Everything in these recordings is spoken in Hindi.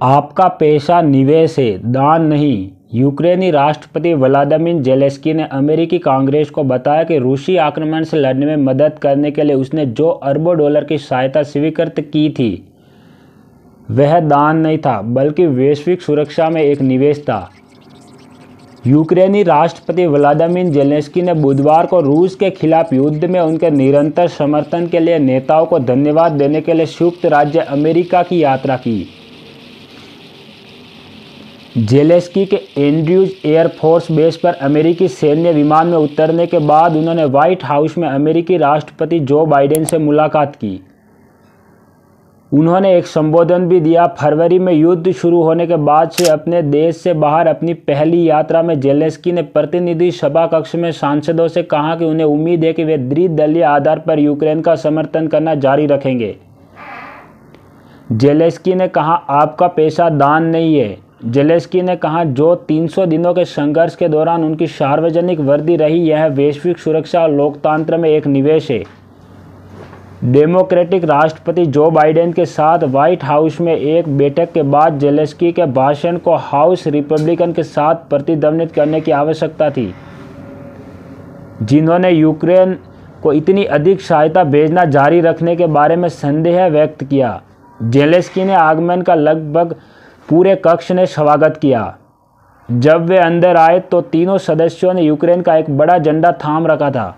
आपका पैसा निवेश है, दान नहीं। यूक्रेनी राष्ट्रपति व्लादिमीर ज़ेलेंस्की ने अमेरिकी कांग्रेस को बताया कि रूसी आक्रमण से लड़ने में मदद करने के लिए उसने जो अरबों डॉलर की सहायता स्वीकृत की थी वह दान नहीं था, बल्कि वैश्विक सुरक्षा में एक निवेश था। यूक्रेनी राष्ट्रपति व्लादिमीर ज़ेलेंस्की ने बुधवार को रूस के खिलाफ युद्ध में उनके निरंतर समर्थन के लिए नेताओं को धन्यवाद देने के लिए संयुक्त राज्य अमेरिका की यात्रा की। ज़ेलेंस्की के एंड्रयूज एयरफोर्स बेस पर अमेरिकी सैन्य विमान में उतरने के बाद उन्होंने व्हाइट हाउस में अमेरिकी राष्ट्रपति जो बाइडेन से मुलाकात की। उन्होंने एक संबोधन भी दिया। फरवरी में युद्ध शुरू होने के बाद से अपने देश से बाहर अपनी पहली यात्रा में ज़ेलेंस्की ने प्रतिनिधि सभा कक्ष में सांसदों से कहा कि उन्हें उम्मीद है कि वे द्विदलीय आधार पर यूक्रेन का समर्थन करना जारी रखेंगे। ज़ेलेंस्की ने कहा, आपका पैसा दान नहीं है। ज़ेलेंस्की ने कहा, जो 300 दिनों के संघर्ष के दौरान उनकी सार्वजनिक वर्दी रही, यह वैश्विक सुरक्षा और लोकतंत्र में एक निवेश है। डेमोक्रेटिक राष्ट्रपति जो बाइडेन के साथ व्हाइट हाउस में एक बैठक के बाद ज़ेलेंस्की के भाषण को हाउस रिपब्लिकन के साथ प्रतिध्वनित करने की आवश्यकता थी, जिन्होंने यूक्रेन को इतनी अधिक सहायता भेजना जारी रखने के बारे में संदेह व्यक्त किया। ज़ेलेंस्की ने आगमन का लगभग पूरे कक्ष ने स्वागत किया। जब वे अंदर आए तो तीनों सदस्यों ने यूक्रेन का एक बड़ा झंडा थाम रखा था।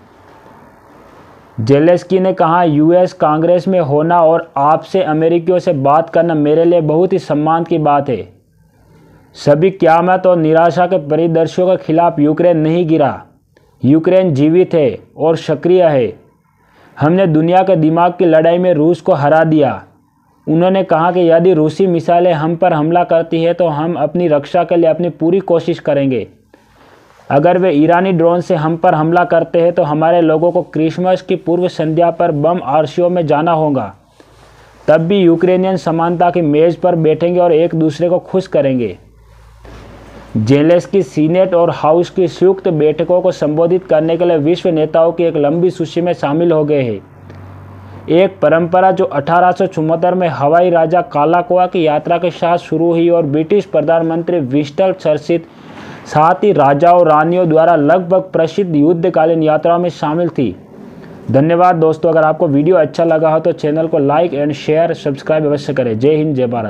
ज़ेलेंस्की ने कहा, यूएस कांग्रेस में होना और आपसे अमेरिकियों से बात करना मेरे लिए बहुत ही सम्मान की बात है। सभी क़यामत और निराशा के परिदृश्यों के खिलाफ यूक्रेन नहीं गिरा। यूक्रेन जीवित है और सक्रिय है। हमने दुनिया के दिमाग की लड़ाई में रूस को हरा दिया। उन्होंने कहा कि यदि रूसी मिसाइलें हम पर हमला करती हैं तो हम अपनी रक्षा के लिए अपनी पूरी कोशिश करेंगे। अगर वे ईरानी ड्रोन से हम पर हमला करते हैं तो हमारे लोगों को क्रिसमस की पूर्व संध्या पर बम आरसीओ में जाना होगा। तब भी यूक्रेनियन समानता की मेज़ पर बैठेंगे और एक दूसरे को खुश करेंगे। ज़ेलेंस्की सीनेट और हाउस की संयुक्त बैठकों को संबोधित करने के लिए विश्व नेताओं की एक लंबी सूची में शामिल हो गए हैं। एक परंपरा जो 1874 में हवाई राजा कालाकोआ की यात्रा के साथ शुरू हुई और ब्रिटिश प्रधानमंत्री विंस्टन चर्चिल साथ ही राजाओं रानियों द्वारा लगभग प्रसिद्ध युद्धकालीन यात्राओं में शामिल थी। धन्यवाद दोस्तों। अगर आपको वीडियो अच्छा लगा हो तो चैनल को लाइक एंड शेयर सब्सक्राइब अवश्य करें। जय हिंद, जय भारत।